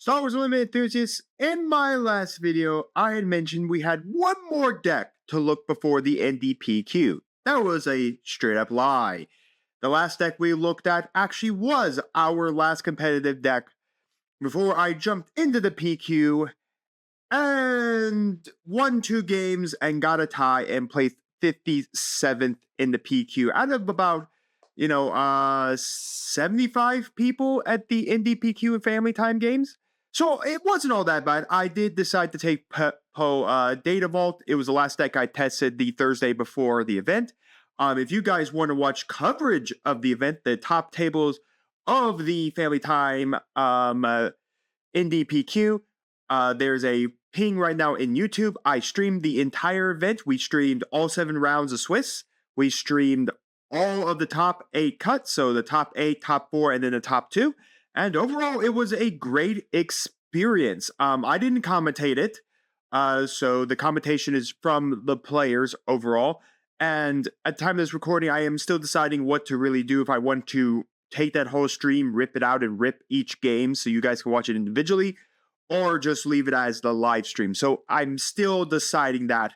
Star Wars Unlimited enthusiasts, in my last video, I had mentioned we had one more deck to look before the Indy PQ. That was a straight up lie. The last deck we looked at actually was our last competitive deck before I jumped into the PQ and won 2 games and got a tie and placed 57th in the PQ out of about 75 people at the Indy PQ and Family Time games. So it wasn't all that bad. I did decide to take Data Vault. It was the last deck I tested the Thursday before the event. If you guys want to watch coverage of the event, the top tables of the Family Time Indy PQ, there's a ping right now in YouTube. I streamed the entire event. We streamed all 7 rounds of Swiss. We streamed all of the top 8 cuts, so the top 8, top 4, and then the top 2. And overall, it was a great experience. I didn't commentate it, so the commentation is from the players overall. And at the time of this recording, I am still deciding what to really do, if I want to take that whole stream, rip it out, and rip each game so you guys can watch it individually, or just leave it as the live stream. So I'm still deciding that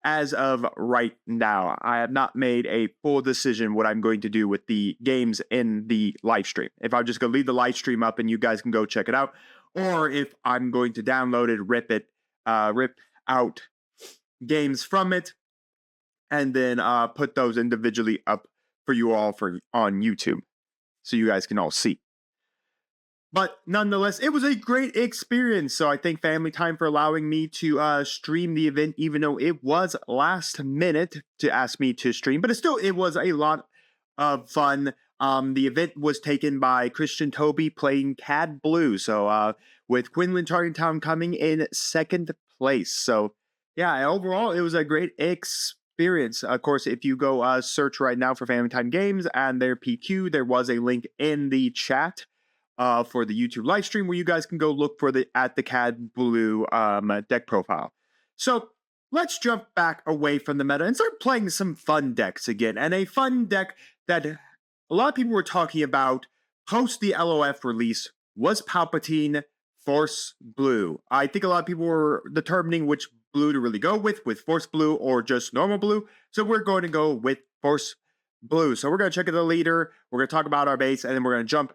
as of right now. I have not made a full decision what I'm going to do with the games in the live stream. If I'm just going to leave the live stream up and you guys can go check it out, or if I'm going to download it, rip out games from it, and then put those individually up for you all on YouTube so you guys can all see. But nonetheless, it was a great experience. So I thank Family Time for allowing me to stream the event, even though it was last minute to ask me to stream. But it was a lot of fun. The event was taken by Christian Toby playing Cad Blue. So with Quinlan Tarkintown coming in 2nd place. So yeah, overall, it was a great experience. Of course, if you go search right now for Family Time Games and their PQ, there was a link in the chat for the YouTube live stream where you guys can go look for the Cad Blue deck profile. So let's jump back away from the meta and start playing some fun decks again. And a fun deck that a lot of people were talking about post the LOF release was Palpatine Force Blue. I think a lot of people were determining which blue to really go with Force Blue or just normal blue. So we're going to go with Force Blue. So we're going to check out the leader. We're going to talk about our base, and then we're going to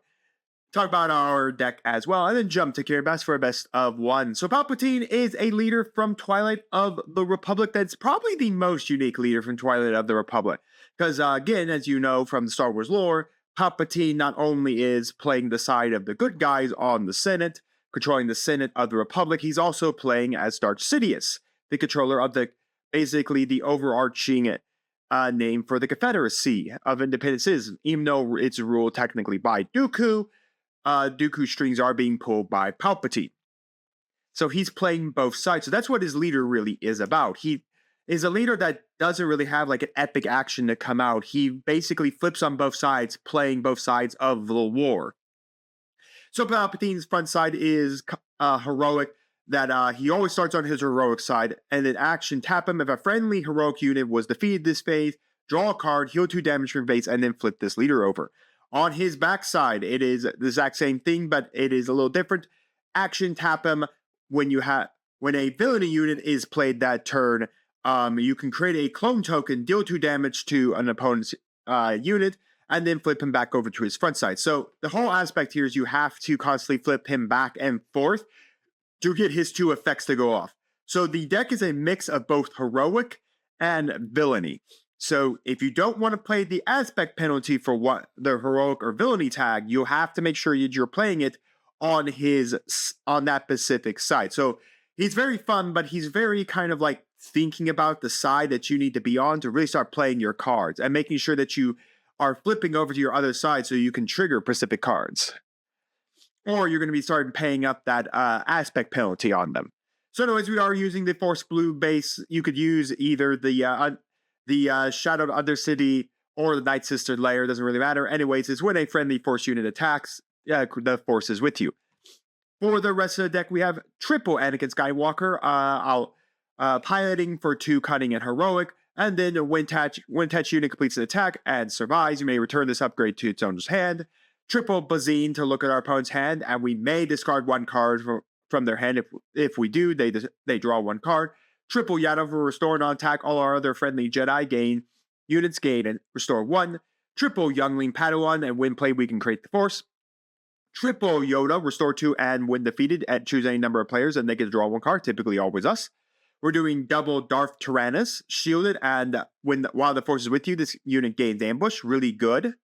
talk about our deck as well, and then jump to Kiribati for a best of 1. So Palpatine is a leader from Twilight of the Republic that's probably the most unique leader from Twilight of the Republic. Because again, as you know from the Star Wars lore, Palpatine not only is playing the side of the good guys on the Senate, controlling the Senate of the Republic, he's also playing as Darth Sidious, the controller of basically the overarching name for the Confederacy of Independent Citizens, even though it's ruled technically by Dooku. Dooku strings are being pulled by Palpatine. So he's playing both sides. So that's what his leader really is about. He is a leader that doesn't really have like an epic action to come out. He basically flips on both sides, playing both sides of the war. So Palpatine's front side is heroic, that he always starts on his heroic side, and in action, tap him if a friendly heroic unit was defeated this phase, draw a card, heal 2 damage from base, and then flip this leader over. On his backside, it is the exact same thing, but it is a little different. Action, tap him when a villainy unit is played that turn. You can create a clone token, deal 2 damage to an opponent's unit, and then flip him back over to his front side. So the whole aspect here is you have to constantly flip him back and forth to get his 2 effects to go off. So the deck is a mix of both heroic and villainy. So if you don't want to play the aspect penalty for what the heroic or villainy tag, you'll have to make sure you're playing it on that specific side. So he's very fun, but he's very kind of like thinking about the side that you need to be on to really start playing your cards and making sure that you are flipping over to your other side so you can trigger specific cards. Or you're going to be starting paying up that aspect penalty on them. So anyways, we are using the Force Blue base. You could use either the Shadowed Undercity or the Night Sister layer, doesn't really matter. Anyways, it's when a friendly Force unit attacks, the Force is with you. For the rest of the deck, we have triple Anakin Skywalker, piloting for 2 cunning and heroic, and then when attached unit completes an attack and survives, you may return this upgrade to its owner's hand. Triple Bazine to look at our opponent's hand, and we may discard one card from their hand. If we do, they draw one card. Triple Yaddle for restore non-attack. All our other friendly Jedi gain units gain and restore 1. Triple Youngling Padawan, and when played, we can create the Force. Triple Yoda, restore 2, and when defeated, choose any number of players, and they get to draw one card, typically always us. We're doing double Darth Tyrannus, shielded, and while the Force is with you, this unit gains ambush, really good.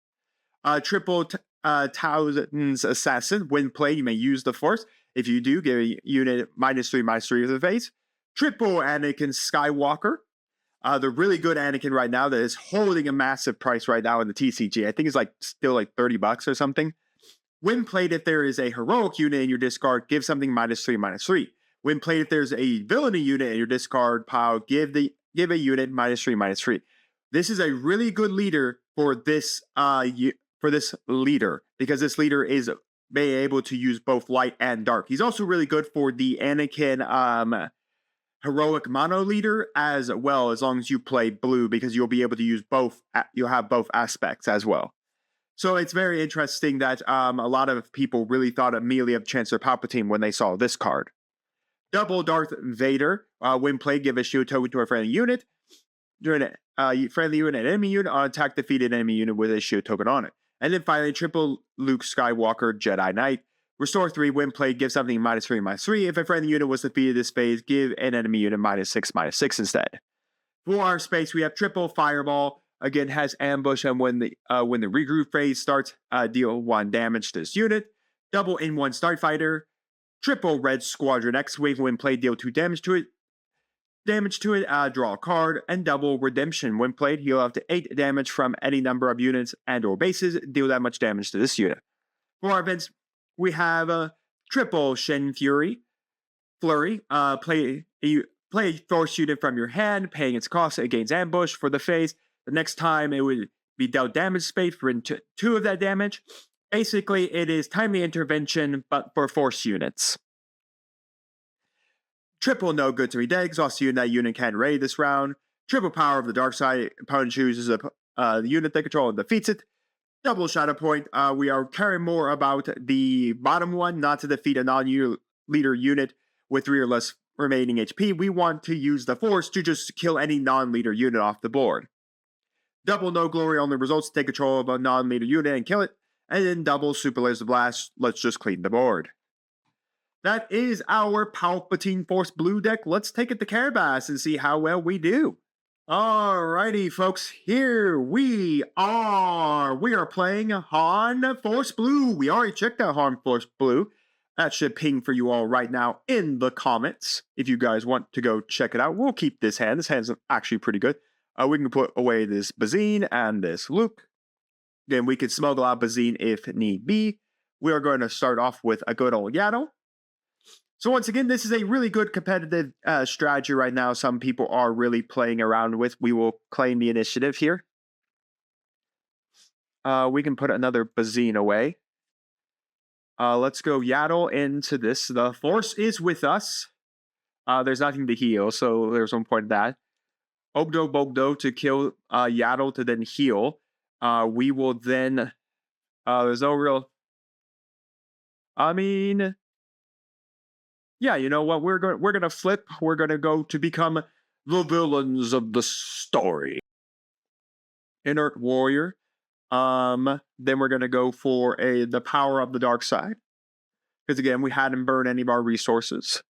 Triple Tauzen's Assassin, when played, you may use the Force. If you do, give a unit -3/-3 of the face. Triple Anakin Skywalker, the really good Anakin right now that is holding a massive price right now in the TCG. I think it's still like $30 or something. When played, if there is a heroic unit in your discard, give something -3/-3. When played, if there's a villainy unit in your discard pile, give a unit -3/-3. This is a really good leader for this leader, because this leader is being able to use both light and dark. He's also really good for the Anakin heroic mono leader as well, as long as you play blue, because you'll be able to use both. You'll have both aspects as well. So it's very interesting that a lot of people really thought immediately of Chancellor Palpatine when they saw this card. Double Darth Vader. When played, give a shield token to a friendly unit. During a friendly unit and enemy unit, on attack, defeated enemy unit with a shield token on it. And then finally, triple Luke Skywalker Jedi Knight. Restore 3. When played, give something -3/-3. If a friendly unit was defeated this phase, give an enemy unit -6/-6 instead. For our space, we have triple Fireball. Again, has ambush, and when the regroup phase starts, deal 1 damage to this unit. Double N1 Starfighter. Triple Red Squadron X-Wing. When played, deal 2 damage to it. Draw a card. And double Redemption. When played, heal up to 8 damage from any number of units and or bases. Deal that much damage to this unit. For our events, we have triple Shen Flurry. Play a Force unit from your hand, paying its cost. It gains ambush for the phase. The next time it would be dealt damage space for 2 of that damage. Basically, it is timely intervention, but for Force units. Triple No Good to be dead, exhaust unit that unit can't raid this round. Triple Power of the Dark Side, opponent chooses the unit they control and defeats it. Double Shadow Point, we are caring more about the bottom one, not to defeat a non-leader unit with 3 or less remaining HP. We want to use the Force to just kill any non-leader unit off the board. Double No Glory only results, take control of a non-leader unit and kill it. And then double Super Laser Blast, let's just clean the board. That is our Palpatine Force Blue deck. Let's take it to Carabas and see how well we do. Alrighty, folks, here we are. We are playing Han Force Blue. We already checked out Han Force Blue. That should ping for you all right now in the comments if you guys want to go check it out. We'll keep this hand. This hand's actually pretty good. We can put away this Bazine and this Luke. Then we could smuggle out Bazine if need be. We are going to start off with a good old Yaddle. So once again, this is a really good competitive strategy right now. Some people are really playing around with. We will claim the initiative here. We can put another Bazine away. Let's go Yaddle into this. The Force is with us. There's nothing to heal, so there's one point of that. Ogdo Bogdo to kill Yaddle to then heal. We will then... there's no real... I mean... Yeah, you know what? We're gonna flip. We're gonna go to become the villains of the story. Inert Warrior. Then we're gonna go for the power of the dark side. Because again, we hadn't burned any of our resources.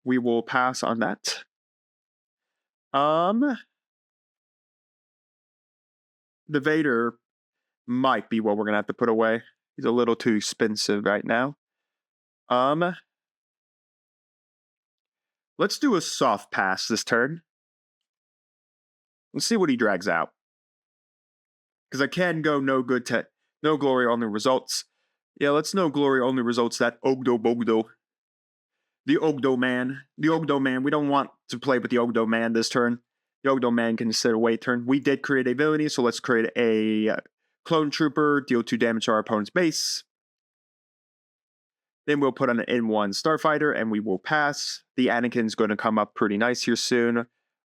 We will pass on that. The Vader might be what we're gonna have to put away. He's a little too expensive right now. Let's do a soft pass this turn. Let's see what he drags out. Because I can go no glory only results. Yeah, let's no glory only results that Ogdo Bogdo. The Ogdo Man. The Ogdo Man. We don't want to play with the Ogdo Man this turn. The Ogdo Man can sit away turn. We did create a ability, so let's create a Clone Trooper. Deal 2 damage to our opponent's base. Then we'll put on an N1 Starfighter, and we will pass. The Anakin's going to come up pretty nice here soon.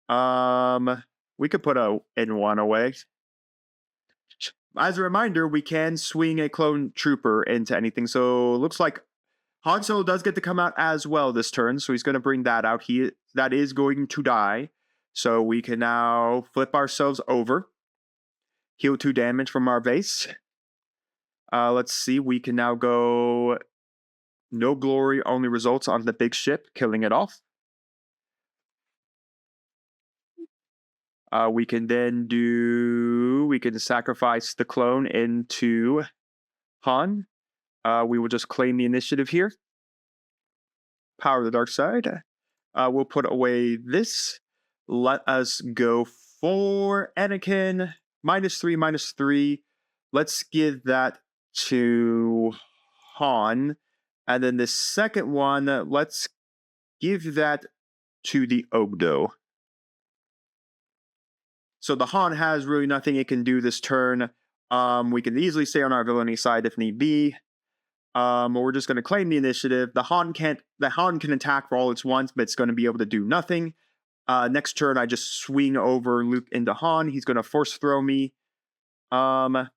We could put a N1 away. As a reminder, we can swing a clone trooper into anything. So it looks like Han Solo does get to come out as well this turn. So he's going to bring that out. That is going to die. So we can now flip ourselves over. Heal 2 damage from our base. Let's see. We can now go no glory, only results on the big ship, killing it off. We can then we can sacrifice the clone into Han. We will just claim the initiative here. Power of the dark side. We'll put away this. Let us go for Anakin. -3, -3. Let's give that to Han. And then the second one, let's give that to the Ogdo. So the Han has really nothing it can do this turn. We can easily stay on our villainy side if need be. We're just going to claim the initiative. The Han can attack for all it's wants, but it's going to be able to do nothing. Next turn, I just swing over Luke into Han. He's going to force throw me. I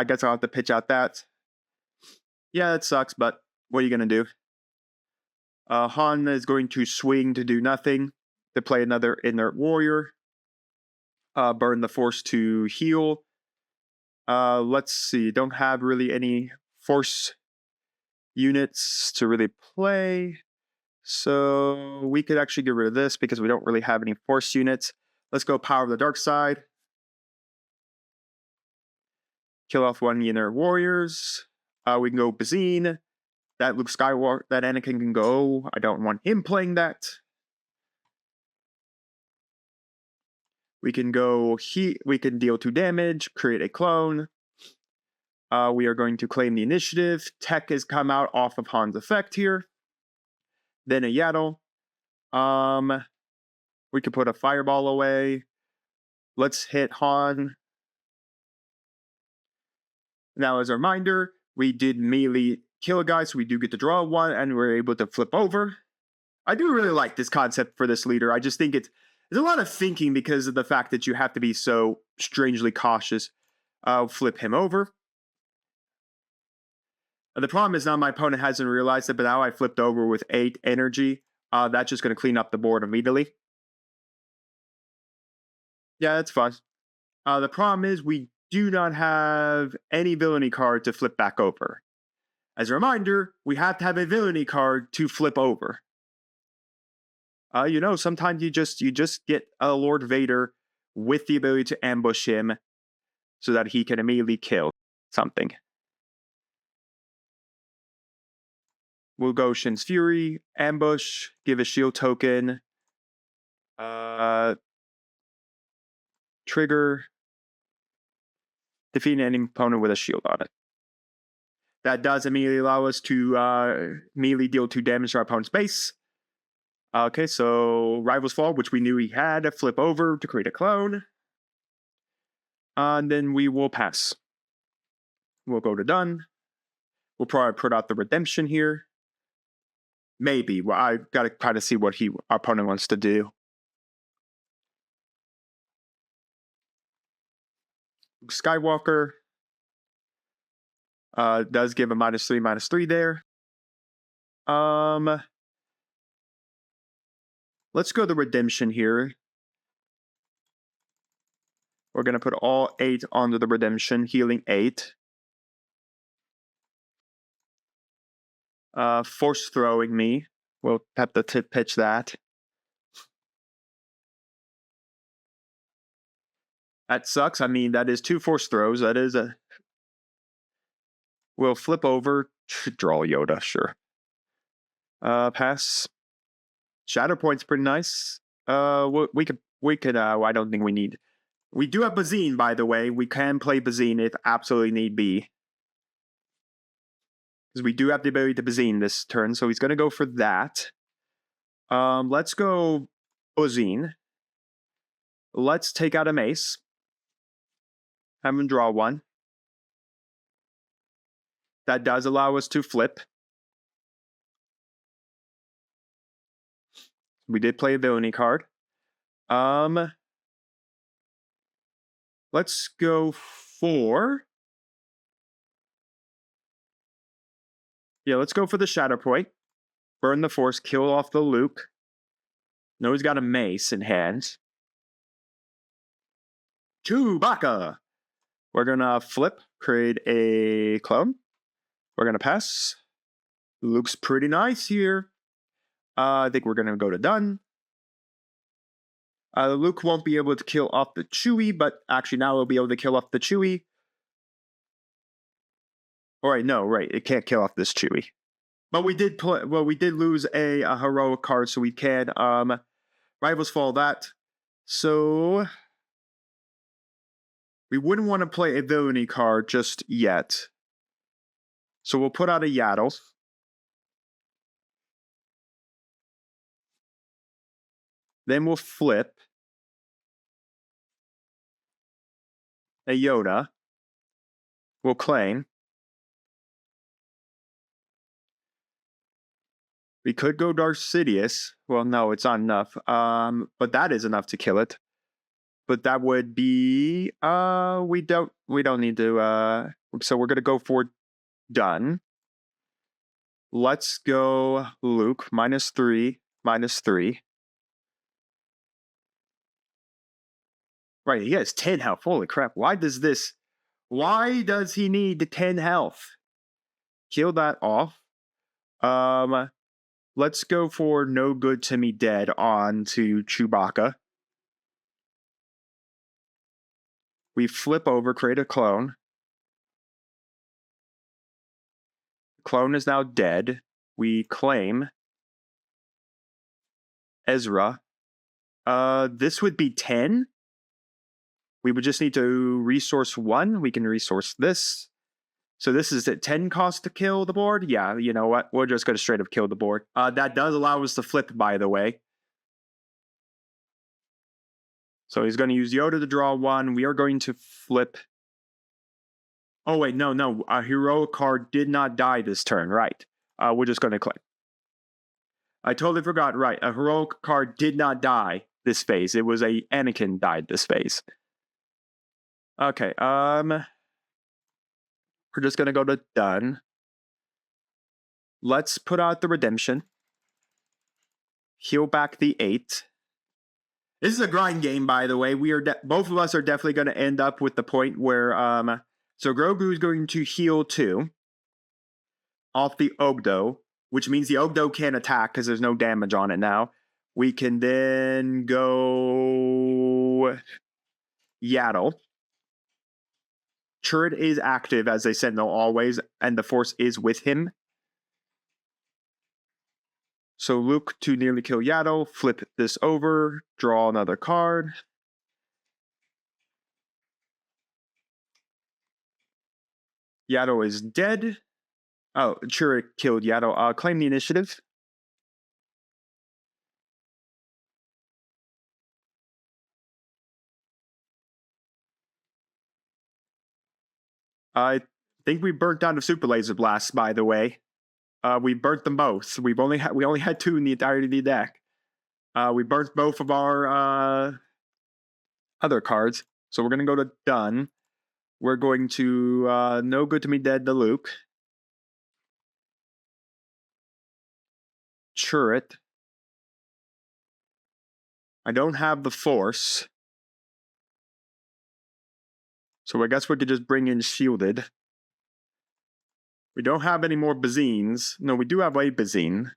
guess I'll have to pitch out that. Yeah, that sucks, but what are you going to do? Han is going to swing to do nothing, to play another inert warrior. Burn the force to heal. Let's see. Don't have really any force units to really play. So we could actually get rid of this because we don't really have any force units. Let's go Power of the Dark Side. Kill off 1 inner warriors. We can go Bazine. That Luke Skywalker, that Anakin can go. I don't want him playing that. We can go we can deal 2 damage, create a clone. We are going to claim the initiative. Tech has come out off of Han's effect here. Then a Yaddle. We could put a fireball away. Let's hit Han. Now, as a reminder, we did melee kill a guy, so we do get to draw 1, and we're able to flip over. I do really like this concept for this leader. I just think there's a lot of thinking because of the fact that you have to be so strangely cautious. I'll flip him over. The problem is now my opponent hasn't realized it, but now I flipped over with 8 energy. That's just going to clean up the board immediately. Yeah, that's fine. The problem is we do not have any villainy card to flip back over. As a reminder, we have to have a villainy card to flip over. Sometimes you just get a Lord Vader with the ability to ambush him so that he can immediately kill something. We'll go Shin's Fury, ambush, give a shield token, trigger, defeat any opponent with a shield on it. That does immediately allow us to melee deal 2 damage to our opponent's base. Okay, so Rival's Fall, which we knew he had, flip over to create a clone. And then we will pass. We'll go to done. We'll probably put out the redemption here. Maybe. Well, I got to try to see what our opponent wants to do. Skywalker does give a -3 there. Let's go the redemption here. We're going to put all 8 onto the redemption, healing 8. Force throwing me. We'll have to pitch that. That sucks. I mean, that is 2 force throws. That is a... We'll flip over. Draw Yoda, sure. Pass. Shadow Point's pretty nice. We could. I don't think we need. We do have Bazine, by the way. We can play Bazine if absolutely need be. Because we do have the ability to Bazine this turn, so he's going to go for that. Let's go Bazine. Let's take out a Mace. Have him draw 1. That does allow us to flip. We did play a villainy card. Let's go for... Yeah, let's go for the Shadow Point. Burn the Force, kill off the Luke. No, he's got a mace in hand. Chewbacca! We're gonna flip, create a clone. We're gonna pass. Looks pretty nice here. I think we're gonna go to done. Luke won't be able to kill off the Chewie, but actually now he'll be able to kill off the Chewie. Alright, no, right, it can't kill off this Chewie. But we did play, well, we did lose a heroic card, so we can Rivals Fall that. So we wouldn't want to play a villainy card just yet. So we'll put out a Yaddle. Then we'll flip a Yoda. We'll claim. We could go Darth Sidious. Well, no, it's not enough. But that is enough to kill it. But that would be we don't need to so we're gonna go for done. Let's go Luke, -3, -3. Right, he has 10 health. Holy crap. Why does he need the 10 health? Kill that off. Let's go for no good to me dead on to Chewbacca. We flip over, create a clone. Clone is now dead. We claim Ezra. This would be 10. We would just need to resource 1. We can resource this. So this is at 10 cost to kill the board? Yeah, you know what? We're just going to straight up kill the board. That does allow us to flip, by the way. So he's going to use Yoda to draw 1. We are going to flip. Oh, wait, no. A heroic card did not die this turn, right? We're just going to click. I totally forgot, right. A heroic card did not die this phase. It was a Anakin died this phase. Okay, we're just going to go to done. Let's put out the redemption. Heal back the 8. This is a grind game, by the way. We are both of us are definitely going to end up with the point where so Grogu is going to heal 2 off the Ogdo, which means the Ogdo can't attack because there's no damage on it now. We can then go Yaddle. Chirrut is active as a Sentinel always, and the Force is with him. So Luke to nearly kill Yaddle, flip this over, draw another card. Yaddle is dead. Oh, Chirrut killed Yaddle. Claim the initiative. I think we burnt down the super laser blasts, by the way. We burnt them both. We only had 2 in the entirety of the deck. We burnt both of our other cards. So we're going to go to done. We're going to no good to me dead to Luke. Chirrut. I don't have the Force. So I guess we could just bring in Shielded. We don't have any more Bazines. No, we do have a Bazine.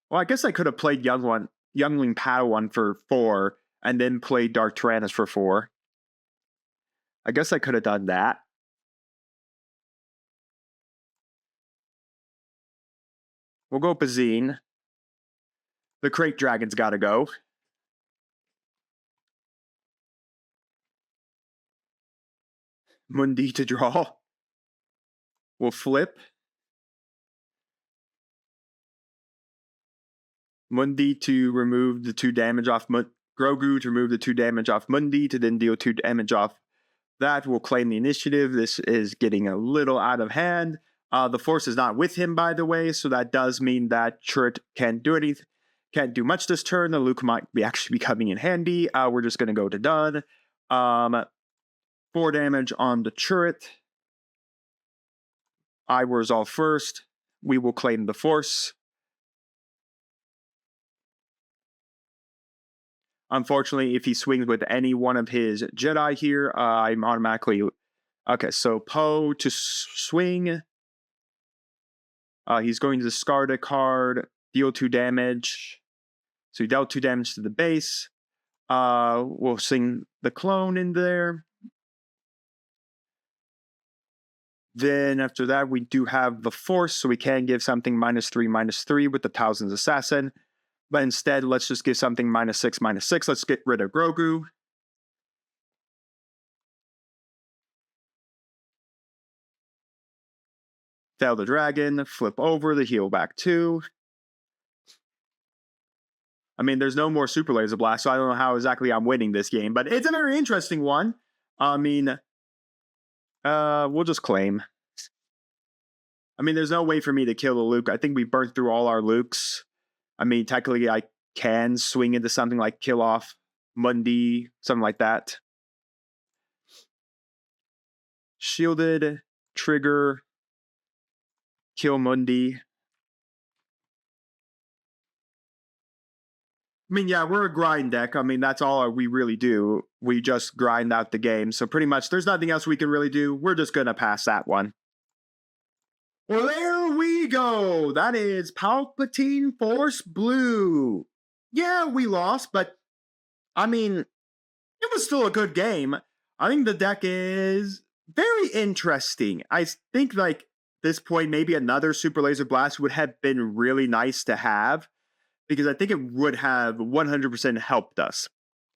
Well, I guess I could have played Youngling Padawan for 4, and then played Dark Tyrannus for 4. I guess I could have done that. We'll go Bazine. The Crate Dragon's gotta go. Mundi to draw. We'll flip. Mundi to remove the 2 damage off Grogu to remove the 2 damage off Mundi to then deal 2 damage off that. We'll claim the initiative. This is getting a little out of hand. The Force is not with him, by the way, so that does mean that Chirrut can't do anything. Can't do much this turn. The Luke might be actually be coming in handy. We're just going to go to done. 4 damage on the turret. I resolve first. We will claim the force. Unfortunately, if he swings with any one of his Jedi here, I'm automatically... Okay, so Poe to swing. He's going to discard a card, deal 2 damage. So he dealt 2 damage to the base. We'll sing the clone in there. Then after that, we do have the force, so we can give something -3/-3 with the Thousand's Assassin. But instead, let's just give something -6/-6. Let's get rid of Grogu. Fail the dragon, flip over, the heal back 2. I mean, there's no more Super Laser Blast, so I don't know how exactly I'm winning this game, but it's a very interesting one. I mean, we'll just claim. I mean, there's no way for me to kill the Luke. I think we burnt through all our Lukes. I mean, technically, I can swing into something like kill off Mundi, something like that. Shielded, trigger, kill Mundi. I mean, yeah, we're a grind deck. I mean, that's all we really do. We just grind out the game. So pretty much, there's nothing else we can really do. We're just going to pass that one. Well, there we go. That is Palpatine Force Blue. Yeah, we lost, but I mean, it was still a good game. I think the deck is very interesting. I think, like, this point, maybe another Super Laser Blast would have been really nice to have, because I think it would have 100% helped us.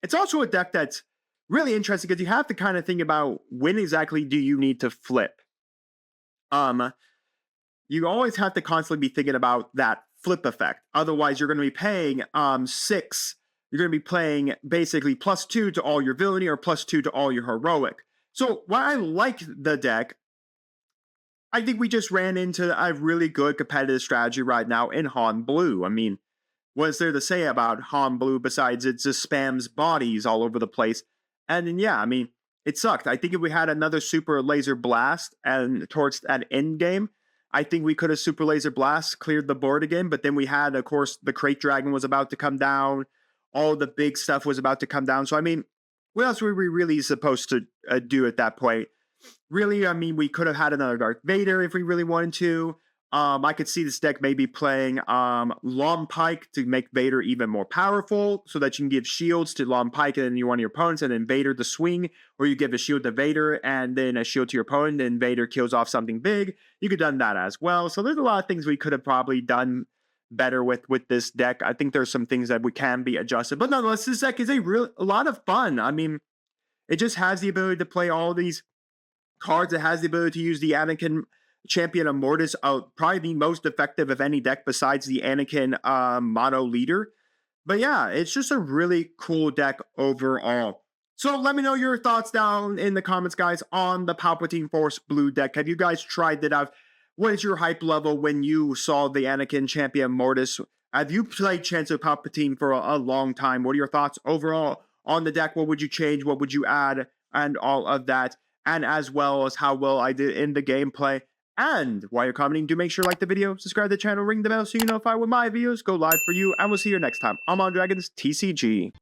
It's also a deck that's really interesting because you have to kind of think about when exactly do you need to flip. You always have to constantly be thinking about that flip effect. Otherwise, you're going to be paying 6. You're going to be playing basically +2 to all your villainy or +2 to all your heroic. So while I like the deck, I think we just ran into a really good competitive strategy right now in Han Blue. I mean, what is there to say about Han Blue besides it just spams bodies all over the place? And then, yeah, I mean, it sucked. I think if we had another Super Laser Blast and towards that end game, I think we could have Super Laser Blast cleared the board again. But then we had, of course, the Crate Dragon was about to come down. All the big stuff was about to come down. So, I mean, what else were we really supposed to do at that point? Really, I mean, we could have had another Darth Vader if we really wanted to. I could see this deck maybe playing Long Pike to make Vader even more powerful, so that you can give shields to Long Pike and then one of your opponents, and then Vader to swing, or you give a shield to Vader and then a shield to your opponent, and Vader kills off something big. You could have done that as well. So there's a lot of things we could have probably done better with this deck. I think there's some things that we can be adjusted, but nonetheless, this deck is a lot of fun. I mean, it just has the ability to play all these cards. It has the ability to use the Anakin Champion of Mortis, probably the most effective of any deck besides the Anakin Mono Leader. But yeah, it's just a really cool deck overall. So let me know your thoughts down in the comments, guys, on the Palpatine Force Blue deck. Have you guys tried it out? What is your hype level when you saw the Anakin Champion Mortis? Have you played Chancellor Palpatine for a long time? What are your thoughts overall on the deck? What would you change? What would you add? And all of that. And as well as how well I did in the gameplay. And while you're commenting, do make sure to like the video, subscribe to the channel, ring the bell so you know if I with my videos go live for you. And we'll see you next time. I'm on Dragons TCG.